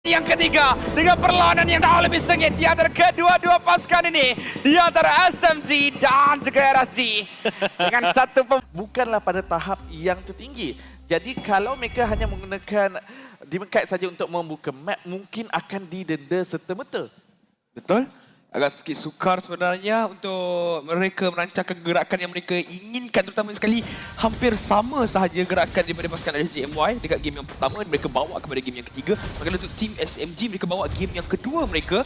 Yang ketiga, dengan perlawanan yang jauh lebih sengit di antara kedua-dua pasukan ini, di antara SMG dan juga RSG. Dengan satu bukanlah pada tahap yang tertinggi. Jadi kalau mereka hanya menggunakan Demon Kite saja untuk membuka map, mungkin akan didenda serta-merta. Betul? Agak sikit sukar sebenarnya untuk mereka merancangkan gerakan yang mereka inginkan, terutama sekali hampir sama sahaja gerakan daripada pasukan RSGMY dekat game yang pertama mereka bawa kepada game yang ketiga. Maka untuk tim SMG mereka bawa game yang kedua mereka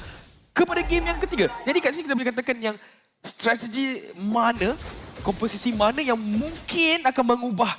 kepada game yang ketiga. Jadi kat sini kita boleh katakan yang strategi mana, komposisi mana yang mungkin akan mengubah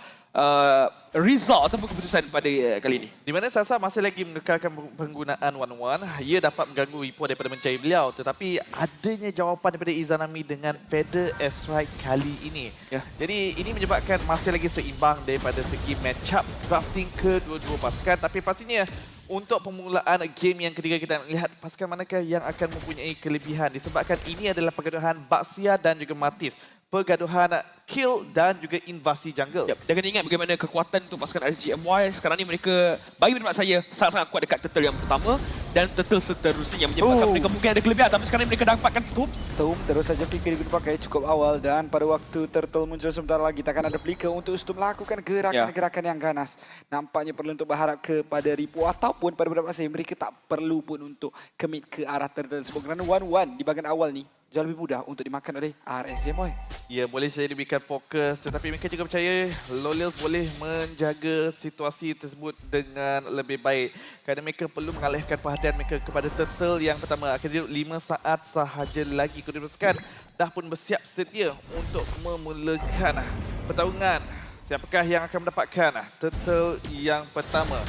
result ataupun keputusan pada kali ini. Di mana Sasa masih lagi menekankan penggunaan one-one, ia dapat mengganggu Ipoh daripada mencari beliau. Tetapi adanya jawapan daripada Izanami dengan Feather Airstrike kali ini. Ya. Jadi ini menyebabkan masih lagi seimbang daripada segi match-up drafting kedua-dua pasukan. Tapi pastinya untuk permulaan game yang ketiga kita melihat pasukan manakah yang akan mempunyai kelebihan. Disebabkan ini adalah pergaduhan Baxia dan juga Matis. Pergaduhan kill dan juga invasi jungle. Yep. Dan kena ingat bagaimana kekuatan untuk pasukan RSGMY sekarang ni mereka bagi pendapat saya sangat-sangat kuat dekat turtle yang pertama dan turtle seterusnya yang menyebabkan mereka mungkin ada kelebihan, tapi sekarang ni mereka dapatkan Storm. Storm terus saja flicker dipakai cukup awal dan pada waktu turtle muncul sebentar lagi takkan ada flicker untuk Storm melakukan gerakan-gerakan yang ganas. Nampaknya perlu untuk berharap kepada Ripo ataupun pada beberapa saya mereka tak perlu pun untuk commit ke arah turtle sebab kerana 1-1 di bahagian awal ni jauh lebih mudah untuk dimakan oleh RSGMY. Ya, boleh saja diberikan fokus tetapi mereka juga percaya Lolils boleh menjaga situasi tersebut dengan lebih baik kerana mereka perlu mengalihkan perhatian mereka kepada turtle yang pertama. Akhirnya 5 saat sahaja lagi kedua pasukan dah pun bersiap sedia untuk memulakan pertarungan. Siapakah yang akan mendapatkan turtle yang pertama?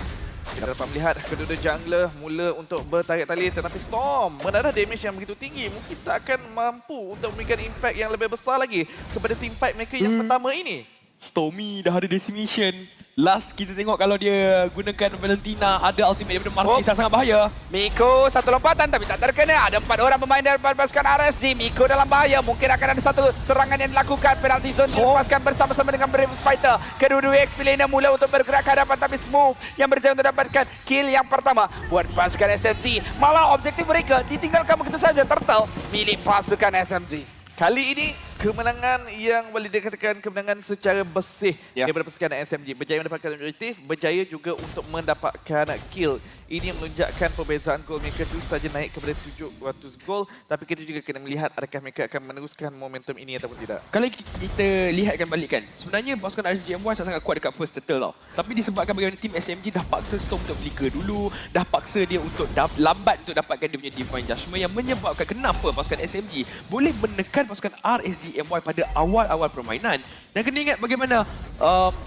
Kita dapat melihat kedua-dua jungler mula untuk bertarik tali tetapi Storm menadah damage yang begitu tinggi. Mungkin tak akan mampu untuk memberikan impact yang lebih besar lagi kepada team fight mereka yang pertama ini. Stormy dah ada decimation. Last kita tengok kalau dia gunakan Valentina, ada ultimate daripada Marty, sangat bahaya. Miko satu lompatan tapi tak terkena. Ada 4 orang pemain daripada pasukan RSG. Miko dalam bahaya. Mungkin akan ada satu serangan yang dilakukan. Penalty zone dilepaskan bersama-sama dengan Brave Fighter. Kedua-dua XP lainnya mula untuk bergerak ke hadapan tapi Smooth yang berjaya untuk dapatkan kill yang pertama buat pasukan SMG. Malah objektif mereka ditinggalkan begitu saja. Turtle milik pasukan SMG. Kali ini kemenangan yang boleh dikatakan kemenangan secara bersih daripada pasukan SMG. Berjaya mendapatkan objektif, berjaya juga untuk mendapatkan kill. Ini melonjakkan perbezaan gol mereka itu saja naik kepada 700 gol. Tapi kita juga kena melihat adakah mereka akan meneruskan momentum ini ataupun tidak. Kalau kita lihatkan balik kan, sebenarnya pasukan RSGMY sangat kuat dekat first turtle tau. Tapi disebabkan bagaimana tim SMG dah paksa Storm untuk flicker dulu, dah paksa dia untuk lambat untuk dapatkan dia punya Divine Judgment yang menyebabkan kenapa pasukan SMG boleh menekan pasukan RSGMY pada awal-awal permainan. Dan kena ingat bagaimana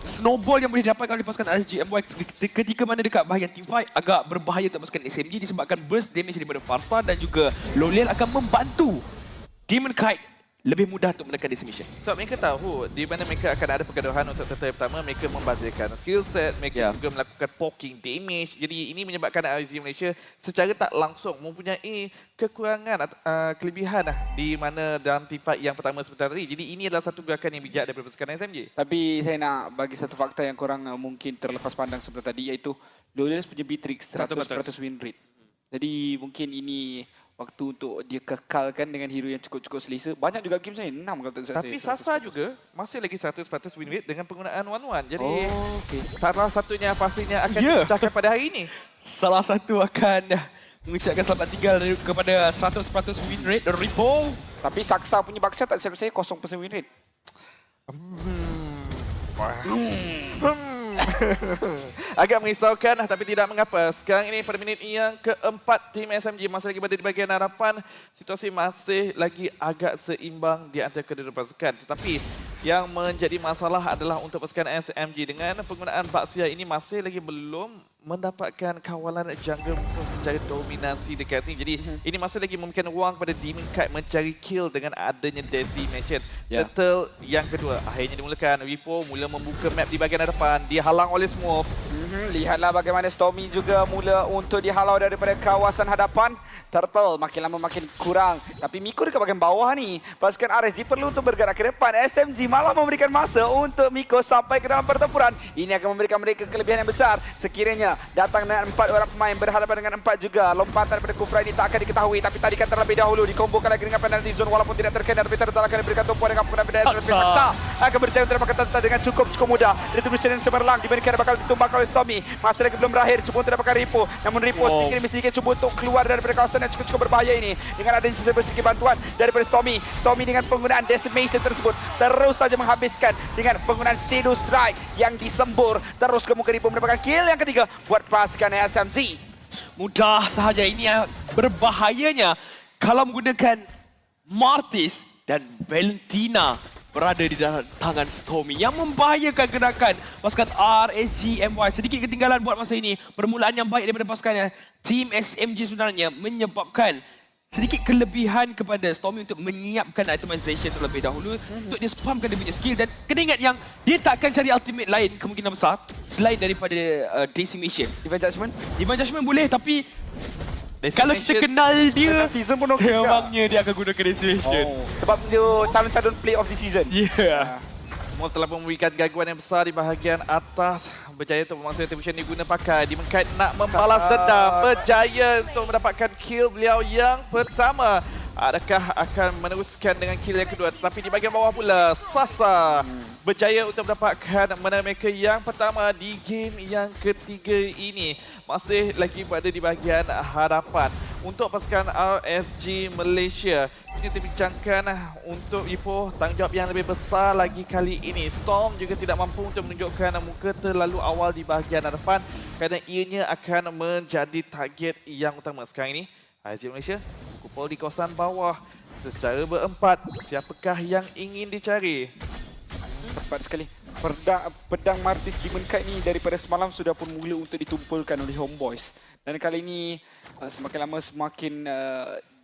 snowball yang boleh didapatkan oleh pasukan RSGMY ketika mana dekat bahagian team fight agak berbahaya untuk pasukan SMG disebabkan burst damage daripada Farsa dan juga Loliel akan membantu Demon Kite lebih mudah untuk menekan decimation. Sebab mereka tahu di mana mereka akan ada pergaduhan untuk turtle pertama, mereka membazirkan skill set, mereka juga melakukan poking damage. Jadi ini menyebabkan RSG Malaysia secara tak langsung mempunyai kekurangan kelebihan di mana dalam team fight yang pertama sebentar tadi. Jadi ini adalah satu gerakan yang bijak daripada pasukan SMG. Tapi saya nak bagi satu fakta yang korang mungkin terlepas pandang seperti tadi iaitu Lawless punya Beatrix 100% win rate. Jadi mungkin ini waktu untuk dia kekalkan dengan hero yang cukup-cukup selesa. Banyak juga game saya 6 kalau tak salah. Tapi Sasa juga masih lagi 100% win rate dengan penggunaan one-one. Jadi okay. salah satunya pastinya akan dipecahkan pada hari ini. Salah satu akan mengucapkan selamat tinggal kepada 100% win rate Ripo. Tapi Saksa punya Baksa tak siap saya 0% win rate. Agak merisaukan tapi tidak mengapa. Sekarang ini pada minit yang keempat tim SMG masih lagi berada di bahagian hadapan. Situasi masih lagi agak seimbang di antara kedua pasukan. Tetapi yang menjadi masalah adalah untuk pasukan SMG dengan penggunaan Baxia ini masih lagi belum mendapatkan kawalan jungle musuh secara dominasi dekat sini. Jadi ini masih lagi memberikan ruang kepada Demon Kite mencari kill dengan adanya decimation. Turtle yang kedua akhirnya dimulakan. Ripo mula membuka map di bahagian hadapan. Dihalang oleh Smurf. Lihatlah bagaimana Stormy juga mula untuk dihalau daripada kawasan hadapan. Turtle makin lama makin kurang. Tapi Miko dekat bahagian bawah ni. Pasukan RSG perlu untuk bergerak ke depan. SMG malah memberikan masa untuk Miko sampai ke dalam pertempuran. Ini akan memberikan mereka kelebihan yang besar. Sekiranya datang dengan 4 orang pemain berhadapan dengan 4 juga. Lompatan daripada Kufra ini tak akan diketahui. Tapi tadikan terlebih dahulu. Dikombokan lagi dengan penalty zone walaupun tidak terkena. Tapi Turtle akan diberikan tumpuan dengan penggunaan benda. Saksa akan berjaya untuk dapatkan Turtle dengan cukup mudah. Retribution yang cemerlang diberikan bakal ditumbangkan oleh Stormy. Masa lagi belum berakhir. Cuba untuk dapatkan Ripo. Namun Ripo sedikit cuba untuk keluar daripada kawasan yang cukup berbahaya ini. Dengan adanya sedikit bantuan daripada Stormy. Stormy dengan penggunaan Decimation tersebut terus saja menghabiskan dengan penggunaan Shadow Strike yang disembur. Terus kemungkinan Ripo mendapatkan kill yang ketiga buat pasukan SMG. Mudah sahaja. Ini yang berbahayanya kalau menggunakan Martis dan Valentina berada di dalam tangan Stormy yang membahayakan gerakan pasukan RSGMY. Sedikit ketinggalan buat masa ini. Permulaan yang baik daripada pasukan Team SMG sebenarnya menyebabkan sedikit kelebihan kepada Stormy untuk menyiapkan itemization terlebih dahulu untuk dia spamkan dia punya skill. Dan kena ingat yang dia tak akan cari ultimate lain kemungkinan besar selain daripada Decimation. Divine Judgment? Divine Judgment boleh tapi kalau kita kenal dia, season pun okey juga. memangnya dia akan gunakan Decimation. Sebab dia calon-calon play of the season. Yeah. Semua telah memberikan gangguan yang besar di bahagian atas. Berjaya untuk memaksa Retribution diguna pakai. Demon Knight nak membalas dendam. Berjaya untuk mendapatkan kill beliau yang pertama. Adakah akan meneruskan dengan kill yang kedua? Tetapi di bahagian bawah pula, Sasa berjaya untuk mendapatkan menang mereka yang pertama di game yang ketiga ini. Masih lagi berada di bahagian hadapan. Untuk pasukan RSG Malaysia, ini terbincangkan untuk Ipoh tanggungjawab yang lebih besar lagi kali ini. Storm juga tidak mampu untuk menunjukkan muka terlalu awal di bahagian hadapan kerana ianya akan menjadi target yang utama sekarang ini. RSG Malaysia kupol di kawasan bawah secara berempat. Siapakah yang ingin dicari? Tepat sekali. Pedang Martis Demon Knight ni daripada semalam sudah pun mula untuk ditumpulkan oleh Homeboys. Dan kali ini semakin lama semakin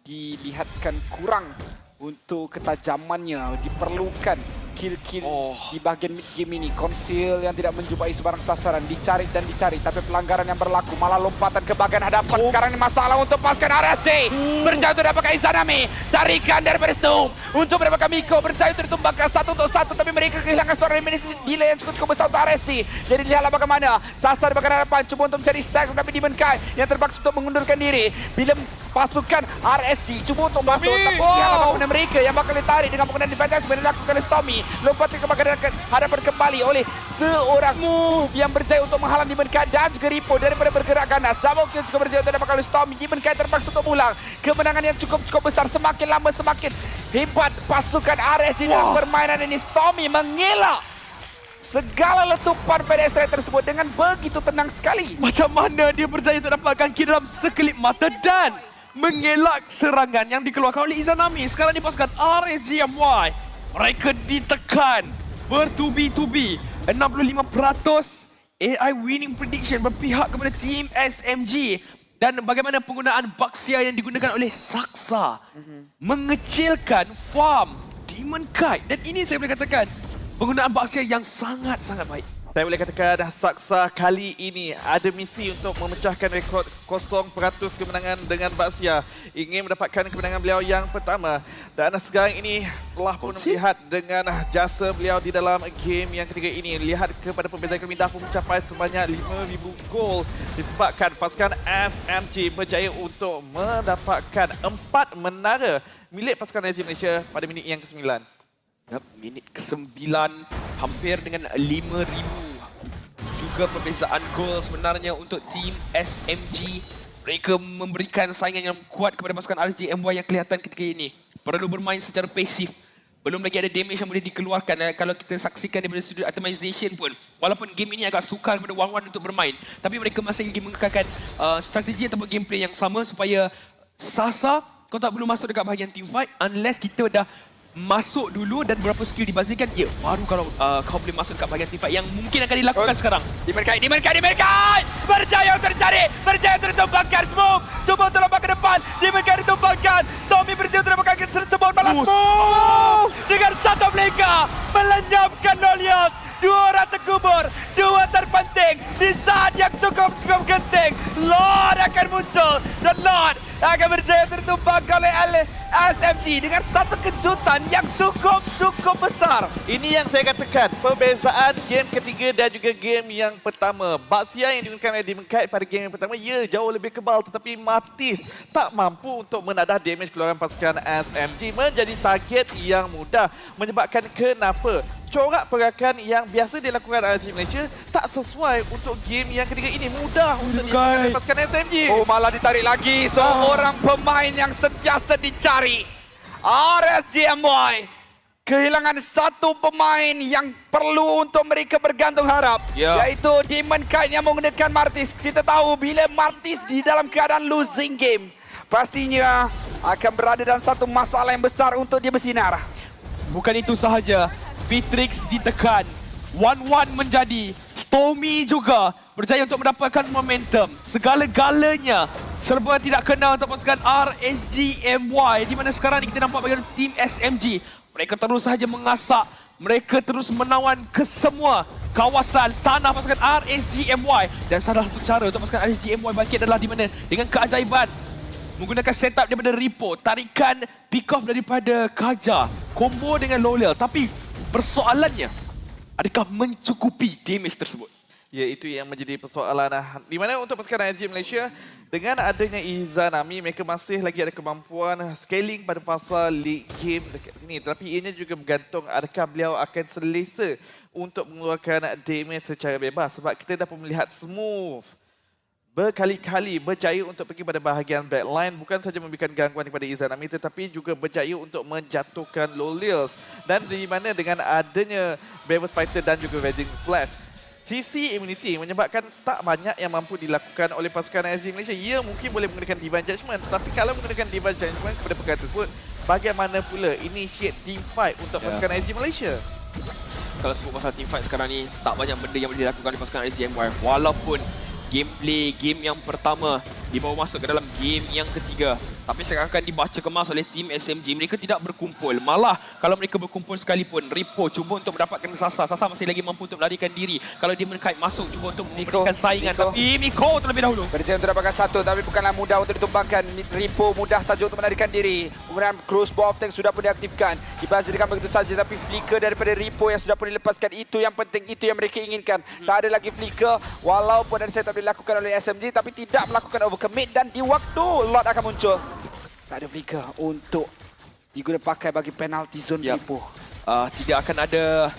dilihatkan kurang untuk ketajamannya. Diperlukan kill-kill di bahagian mid game ini. Conceal yang tidak menjumpai sebarang sasaran. Dicari dan dicari. Tapi pelanggaran yang berlaku. Malah lompatan ke bahagian hadapan. Sekarang ini masalah untuk pasukan RSG. Berjaya untuk dapatkan Izanami. Tarikan daripada Snoop. Untuk mendapatkan Miko. Berjaya untuk ditumbangkan 1 untuk 1. Tapi mereka kehilangan seorang delay yang cukup besar untuk RSG. Jadi lihatlah bagaimana. Sasar di bahagian hadapan. Cuba untuk mencari stack. Tetapi Demon Knight yang terpaksa untuk mengundurkan diri. Bila pasukan RSG cuba untuk masuk. Tapi lihatlah bagaimana mereka yang bakal ditarik dengan penggunaan defense sebenarnya dilakukan oleh Stormy. Lompatan ke bahagian hadapan kembali oleh seorang move yang berjaya untuk menghalang Demon Knight dan juga Ripo daripada bergerak ganas. Double kill juga berjaya untuk dapatkan oleh Stormy. Demon Knight terpaksa untuk pulang. Kemenangan yang cukup besar. Semakin lama semakin hebat pasukan RSG dalam permainan ini. Stormy mengelak segala letupan pedestrian tersebut dengan begitu tenang sekali. Macam mana dia berjaya untuk dapatkan kill dalam sekelip mata dan mengelak serangan yang dikeluarkan oleh Izanami. Sekarang ni pasukan RSGMY. Mereka ditekan bertubi-tubi. 65% AI winning prediction berpihak kepada tim SMG. Dan bagaimana penggunaan Baxia yang digunakan oleh Saksa mengecilkan farm Demon Knight. Dan ini saya boleh katakan penggunaan Baxia yang sangat-sangat baik. Saya boleh katakan Saksa kali ini ada misi untuk memecahkan rekod 0% kemenangan dengan Baxia. Ingin mendapatkan kemenangan beliau yang pertama. Dan sekarang ini telah pun melihat dengan jasa beliau di dalam game yang ketiga ini. Lihat kepada perbezaan kemindah pun mencapai sebanyak 5,000 gol. Disebabkan pasukan SMG berjaya untuk mendapatkan 4 menara milik pasukan RSG Malaysia pada minit yang ke-9. Minit ke-9 hampir dengan 5,000. Juga perbezaan gol sebenarnya untuk tim SMG. Mereka memberikan saingan yang kuat kepada pasukan RSGMY yang kelihatan ketika ini. Perlu bermain secara pasif. Belum lagi ada damage yang boleh dikeluarkan. Kalau kita saksikan daripada sudut itemization pun. Walaupun game ini agak sukar kepada One-One untuk bermain. Tapi mereka masih ingin mengekalkan strategi atau gameplay yang sama supaya Sasa, kau tak perlu masuk dekat bahagian team fight unless kita dah masuk dulu dan berapa skill dibazirkan, baru kalau kau boleh masuk dekat bahagian team fight yang mungkin akan dilakukan sekarang. Demon Knight! Berjaya untuk dicari! Berjaya untuk ditumbangkan Smoke! Cuba untuk lompat ke depan! Demon Knight ditumbangkan! Stormy berjaya untuk dapatkan tersebut malah Smoke! Dengan satu blika melenyapkan Nolios! 2 orang terkubur! 2 terpenting! Di saat yang muncul dan Lord akan berjaya tertumpahkan oleh SMG dengan satu kejutan yang cukup besar. Ini yang saya katakan, perbezaan game ketiga dan juga game yang pertama. Baxia yang digunakan oleh Demon Knight pada game yang pertama, jauh lebih kebal, tetapi Martis tak mampu untuk menadah damage keluaran pasukan SMG menjadi target yang mudah, menyebabkan kenapa corak pergerakan yang biasa dilakukan RRG Malaysia tak sesuai untuk game yang ketiga ini. Mudah untuk dilakukan oleh pasukan SMG. Oh, malah ditarik lagi seorang pemain yang sentiasa dicari. RSGMY kehilangan satu pemain yang perlu untuk mereka bergantung harap, yaitu Demon Knight yang menggunakan Martis. Kita tahu bila Martis di dalam keadaan losing game, pastinya akan berada dalam satu masalah yang besar untuk dia bersinar. Bukan itu sahaja, Vitrix ditekan. 1-1 menjadi. Stormy juga berjaya untuk mendapatkan momentum. Segala-galanya serba tidak kena untuk pasukan RSGMY, di mana sekarang ni kita nampak bagaimana tim SMG. Mereka terus sahaja mengasak. Mereka terus menawan ke semua kawasan tanah pasukan RSGMY. Dan salah satu cara untuk pasukan RSGMY bangkit adalah di mana? Dengan keajaiban. Menggunakan setup daripada Ripo. Tarikan pick off daripada Kaja. Combo dengan Lolel. Tapi persoalannya, adakah mencukupi damage tersebut? Ya, itu yang menjadi persoalan. Di mana untuk pasukan RSG Malaysia, dengan adanya Izanami, mereka masih lagi ada kemampuan scaling pada fasa league game dekat sini. Tetapi ianya juga bergantung adakah beliau akan selesa untuk mengeluarkan damage secara bebas. Sebab kita dapat melihat Smooth berkali-kali berjaya untuk pergi pada bahagian backline, bukan saja memberikan gangguan kepada Izanami, tetapi juga berjaya untuk menjatuhkan Lolils. Dan di mana dengan adanya Bever's Fighter dan juga Raging Slash, sisi immunity menyebabkan tak banyak yang mampu dilakukan oleh pasukan RSG Malaysia. Ia mungkin boleh menggunakan Divine Judgment, tapi kalau menggunakan Divine Judgment kepada perkara tersebut, bagaimana pula initiate team fight untuk pasukan RSG Malaysia? Kalau sebut pasal team fight sekarang ni, tak banyak benda yang boleh dilakukan oleh pasukan RSGMY. Walaupun gameplay game yang pertama dibawa masuk ke dalam game yang ketiga, tapi sekarang akan dibaca kemas oleh tim SMG. Mereka tidak berkumpul. Malah kalau mereka berkumpul sekalipun, Ripo cuba untuk mendapatkan Sasa. Sasa masih lagi mampu untuk melarikan diri. Kalau dia Knight masuk, cuba untuk memberikan saingan. Tapi Miko terlebih dahulu berjaya untuk dapatkan satu, tapi bukanlah mudah untuk ditumbangkan. Ripo mudah saja untuk melarikan diri. Kemudian crossbow of tank sudah pun diaktifkan. Dibazirkan begitu saja, tapi flicker daripada Ripo yang sudah pun dilepaskan. Itu yang penting, itu yang mereka inginkan. Tak ada lagi flicker, walaupun ada setup dilakukan oleh SMG, tapi tidak melakukan overcommit. Dan di waktu Lord akan muncul, tak ada flicker untuk digunakan pakai bagi penalty zone Ripo. Tidak akan ada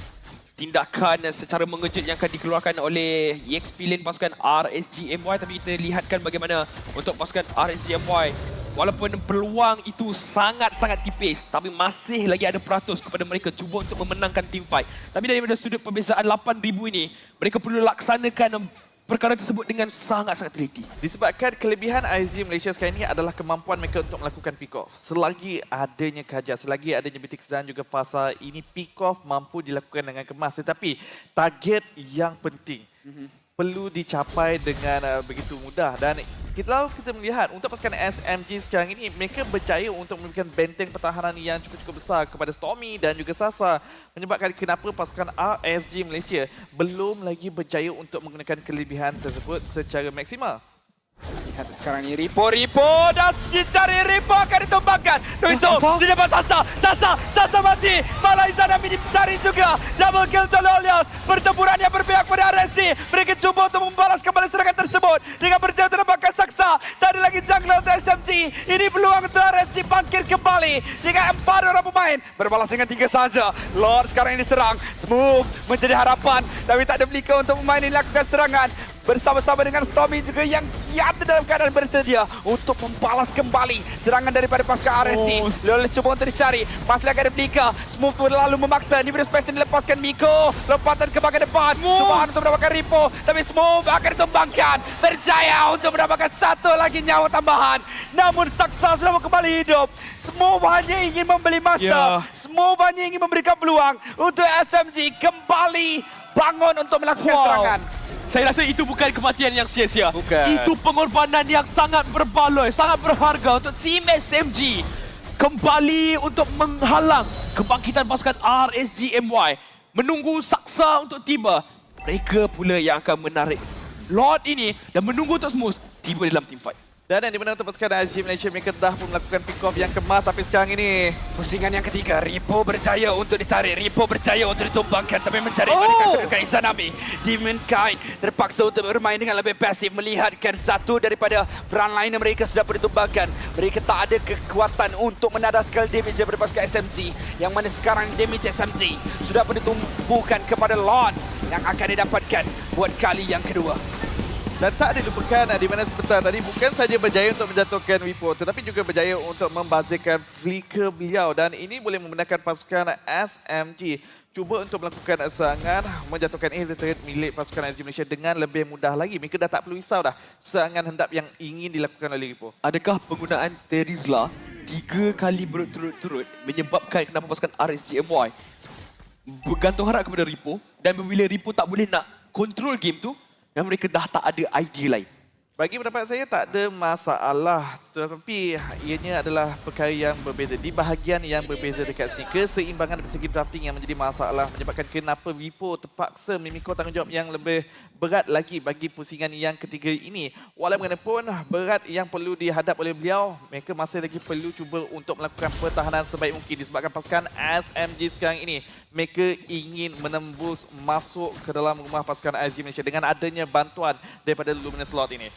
tindakan secara mengejut yang akan dikeluarkan oleh EXP lane pasukan RSGMY, tapi kita lihatkan bagaimana untuk pasukan RSGMY. Walaupun peluang itu sangat-sangat tipis, tapi masih lagi ada peratus kepada mereka cuba untuk memenangkan team fight. Tapi daripada sudut perbezaan 8,000 ini, mereka perlu laksanakan perkara tersebut dengan sangat-sangat teliti. Disebabkan kelebihan RSG Malaysia sekarang ini adalah kemampuan mereka untuk melakukan pick-off. Selagi adanya Kaja, selagi adanya Bitix dan juga Fasa, ini pick-off mampu dilakukan dengan kemas. Tetapi target yang penting perlu dicapai dengan begitu mudah. Dan kita melihat untuk pasukan SMG sekarang ini, mereka berjaya untuk memberikan benteng pertahanan yang cukup besar kepada Stormy dan juga Sasa, menyebabkan kenapa pasukan RSG Malaysia belum lagi berjaya untuk menggunakan kelebihan tersebut secara maksimal. Lihat sekarang ni Ripo dah dicari. Ripo akan ditumbangkan. Tuiso di depan Sasa mati. Malah Izanami dicari juga. Double kill untuk Lolios. Pertempuran yang berpihak pada RSG. Mereka cuba untuk membalas kembali serangan tersebut dengan berjaya terdapatkan Saksa. Tak ada lagi jungler untuk SMG. Ini peluang untuk RSG bangkit kembali dengan 4 orang pemain. Berbalas dengan 3 saja. Lord sekarang ini diserang. Smooth menjadi harapan, tapi tak ada flicker untuk pemain ini lakukan serangan. Bersama-sama dengan Stormy juga yang ada dalam keadaan bersedia untuk membalas kembali serangan daripada pasukan RSG. Loleh cuba untuk dicari. Masih lagi ada flicker. Smooth terlalu memaksa. Ni Special dilepaskan Miko. Lompatan ke bahagian depan. Cubaan untuk mendapatkan Ripo. Tapi Smooth akan ditumbangkan. Berjaya untuk mendapatkan satu lagi nyawa tambahan. Namun Saksa sudah kembali hidup. Smooth hanya ingin membeli master. Smooth hanya ingin memberikan peluang untuk SMG kembali bangun untuk melakukan serangan. Saya rasa itu bukan kematian yang sia-sia. Bukan. Itu pengorbanan yang sangat berbaloi, sangat berharga untuk tim SMG. Kembali untuk menghalang kebangkitan pasukan RSGMY. Menunggu Saksa untuk tiba. Mereka pula yang akan menarik Lord ini dan menunggu untuk Smooth tiba dalam team fight. Dan yang dimana untuk pasukan RSG Malaysia, mereka dah pun melakukan pick-off yang kemas, tapi sekarang ini Pusingan yang ketiga, Ripo berjaya untuk ditarik, Ripo berjaya untuk ditumbangkan, tapi mencari balikan kedudukan Izanami. Demonkind terpaksa untuk bermain dengan lebih pasif, melihatkan satu daripada frontliner mereka sudah ditumbangkan. Mereka tak ada kekuatan untuk menadah skill damage daripada pasukan SMG, yang mana sekarang damage SMG sudah ditumbuhkan kepada Lord yang akan didapatkan buat kali yang kedua. dan tak dilupakan di mana sebentar tadi bukan saja berjaya untuk menjatuhkan Wipo, tetapi juga berjaya untuk membazirkan flicker beliau, dan ini boleh membenarkan pasukan SMG cuba untuk melakukan serangan menjatuhkan turret milik pasukan RSG Malaysia dengan lebih mudah lagi. Mereka dah tak perlu risau dah serangan hendap yang ingin dilakukan oleh Wipo. Adakah penggunaan Terizla 3 kali berturut-turut menyebabkan kenapa pasukan RSGMY bergantung harap kepada Ripo, dan bila Ripo tak boleh nak control game tu, dan mereka dah tak ada idea lain? Bagi pendapat saya tak ada masalah, tetapi ianya adalah perkara yang berbeza. Di bahagian yang berbeza dekat sini, keseimbangan dari segi drafting yang menjadi masalah menyebabkan kenapa Wipo terpaksa memikul tanggungjawab yang lebih berat lagi bagi pusingan yang ketiga ini. Walaupun berat yang perlu dihadap oleh beliau, mereka masih lagi perlu cuba untuk melakukan pertahanan sebaik mungkin disebabkan pasukan SMG sekarang ini mereka ingin menembus masuk ke dalam rumah pasukan RSG Malaysia dengan adanya bantuan daripada Luminous Lord ini.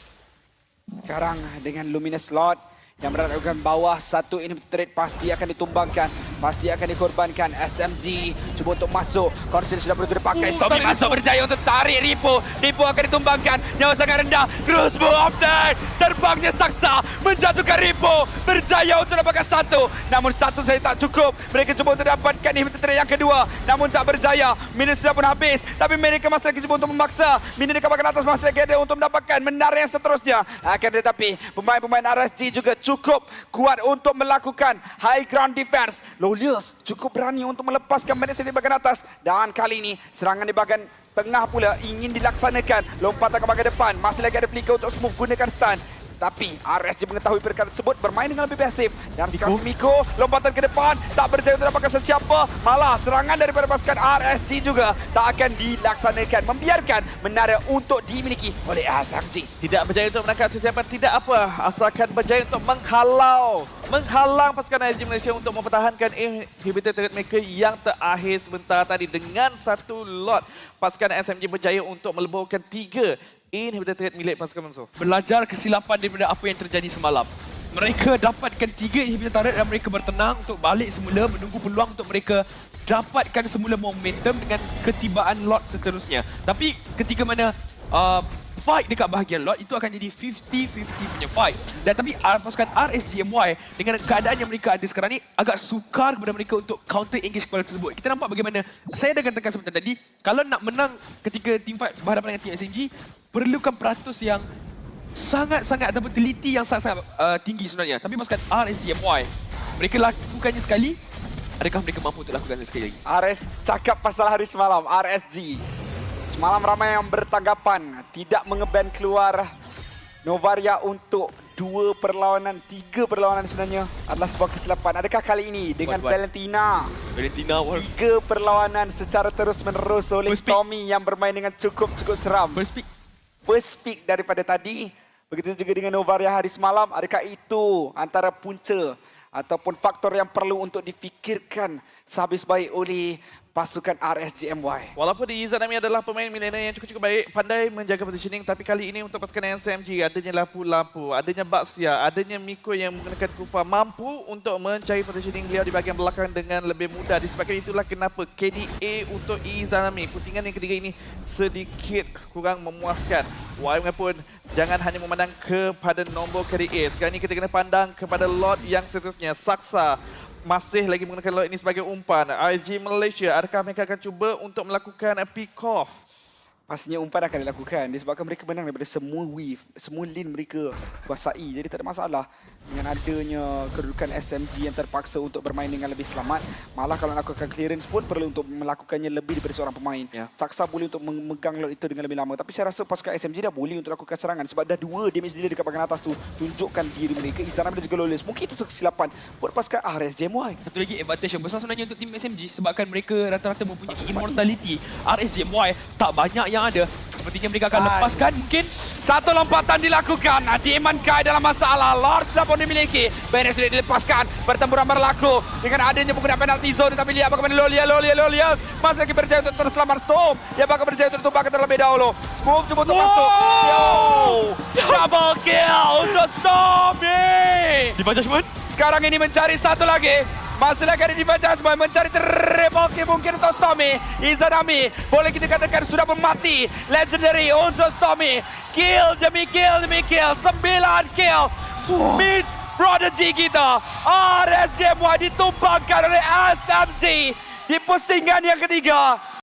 Sekarang dengan Luminous Lord yang berada di bawah, satu turret pasti akan ditumbangkan, pasti akan dikorbankan. SMG cuba untuk masuk, Conceal sudah perlu dipakai, Stormy masuk berjaya untuk tarik Ripo. Ripo akan ditumbangkan, nyawa sangat rendah, crossbow update, terbangnya Saksa menjatuhkan Ripo, berjaya untuk dapatkan satu, namun satu saja tak cukup. Mereka cuba untuk dapatkan turret yang kedua, namun tak berjaya. Minion sudah pun habis, tapi mereka masih lagi cuba untuk memaksa. Minion dekat bahagian atas masih lagi ada untuk mendapatkan menara yang seterusnya. Akan tetapi pemain-pemain RSG juga cukup kuat untuk melakukan high ground defense. Lolius cukup berani untuk melepaskan Madison di bahagian atas, dan kali ini serangan di bahagian tengah pula ingin dilaksanakan. Lompatan ke bahagian depan, masih lagi ada flicker untuk smooth gunakan stun. Tapi RSG mengetahui perkara tersebut, bermain dengan lebih pasif. Dan sekarang Miko lompatan ke depan, tak berjaya untuk dapatkan sesiapa. Malah serangan daripada pasukan RSG juga tak akan dilaksanakan, membiarkan menara untuk dimiliki oleh SMG. Tidak berjaya untuk menangkap sesiapa, tidak apa, asalkan berjaya untuk menghalang pasukan RSG Malaysia untuk mempertahankan inhibitor turret mereka yang terakhir sebentar tadi. Dengan satu lot, pasukan SMG berjaya untuk meleburkan 3 inhibitor turret milik pasukan musuh. Belajar kesilapan daripada apa yang terjadi semalam. Mereka dapatkan 3 inhibitor turret dan mereka bertenang untuk balik semula, menunggu peluang untuk mereka dapatkan semula momentum dengan ketibaan lot seterusnya. Tapi ketika mana fight dekat bahagian lot, itu akan jadi 50-50 punya fight. Dan tapi pasukan RSGMY dengan keadaan yang mereka ada sekarang ni agak sukar kepada mereka untuk counter engage kepada tersebut. Kita nampak bagaimana saya dah katakan sebentar tadi, kalau nak menang ketika team fight berhadapan dengan team SMG, perlukan peratus yang sangat-sangat ataupun teliti yang sangat-sangat tinggi sebenarnya. Tapi pasukan RSGMY, mereka lakukannya sekali, adakah mereka mampu untuk lakukan sekali lagi? RS cakap pasal hari semalam, RSG. Semalam ramai yang bertanggapan tidak mengeban keluar Novaria untuk 2 perlawanan, 3 perlawanan sebenarnya adalah sebuah kesilapan. Adakah kali ini dengan Valentina 3 perlawanan secara terus-menerus oleh Stormy yang bermain dengan cukup seram. First pick daripada tadi. Begitu juga dengan Novaria hari semalam. Adakah itu antara punca ataupun faktor yang perlu untuk difikirkan sehabis baik oleh pasukan RSGMY? Walaupun Izanami adalah pemain milenial yang cukup baik, pandai menjaga positioning, tapi kali ini untuk pasukan SMG adanya Lapu-Lapu, adanya Baxia, adanya Miko yang menggunakan Kufa mampu untuk mencari positioning beliau di bahagian belakang dengan lebih mudah. Disebabkan itulah kenapa KDA untuk Izanami pusingan yang ketiga ini sedikit kurang memuaskan. Walaupun jangan hanya memandang kepada nombor KDA, sekarang ini kita kena pandang kepada Lord yang seterusnya. Saksa masih lagi menggunakan lot ini sebagai umpan. RSG Malaysia, adakah mereka akan cuba untuk melakukan pick-off? Pastinya umpan akan dilakukan disebabkan mereka menang daripada semua wave, semua lane mereka kuasai. Jadi tak ada masalah dengan adanya kedudukan SMG yang terpaksa untuk bermain dengan lebih selamat. Malah kalau melakukan clearance pun perlu untuk melakukannya lebih daripada seorang pemain. Saksa boleh untuk memegang lot itu dengan lebih lama. Tapi saya rasa pasukan SMG dah boleh untuk lakukan serangan sebab dah 2 damage dealer dekat bahagian atas tu. Tunjukkan diri mereka, Izanami dan juga Lawless. Mungkin itu kesilapan buat pasukan RSGMY. Satu lagi advantage yang besar sebenarnya untuk tim SMG sebabkan mereka rata-rata mempunyai immortality. RSGMY tak banyak yang ada. Sepertinya mereka akan lepaskan mungkin. Satu lompatan dilakukan. Diman Kai dalam masalah. Lord sudah pun dimiliki. Beres sudah dilepaskan. Pertempuran berlaku dengan adanya penggunaan penalti zone. Tapi lihat bagaimana Lolias masih lagi berjaya untuk terselamat Storm. Dia bakal berjaya untuk tumbangkan terlebih dahulu. Smoke coba untuk masuk. Yo! Double kill untuk Stormy. Diva Judgment. Sekarang ini mencari satu lagi. Masih lagi ada Diva Judgment mencari triple kill mungkin untuk Stormy. Izanami boleh kita katakan sudah mati. Legendary untuk Stormy. Kill demi kill demi kill. 9 kill. Mitch Prodigy kita. RSGMY ditumbangkan oleh SMG di pusingan yang ketiga.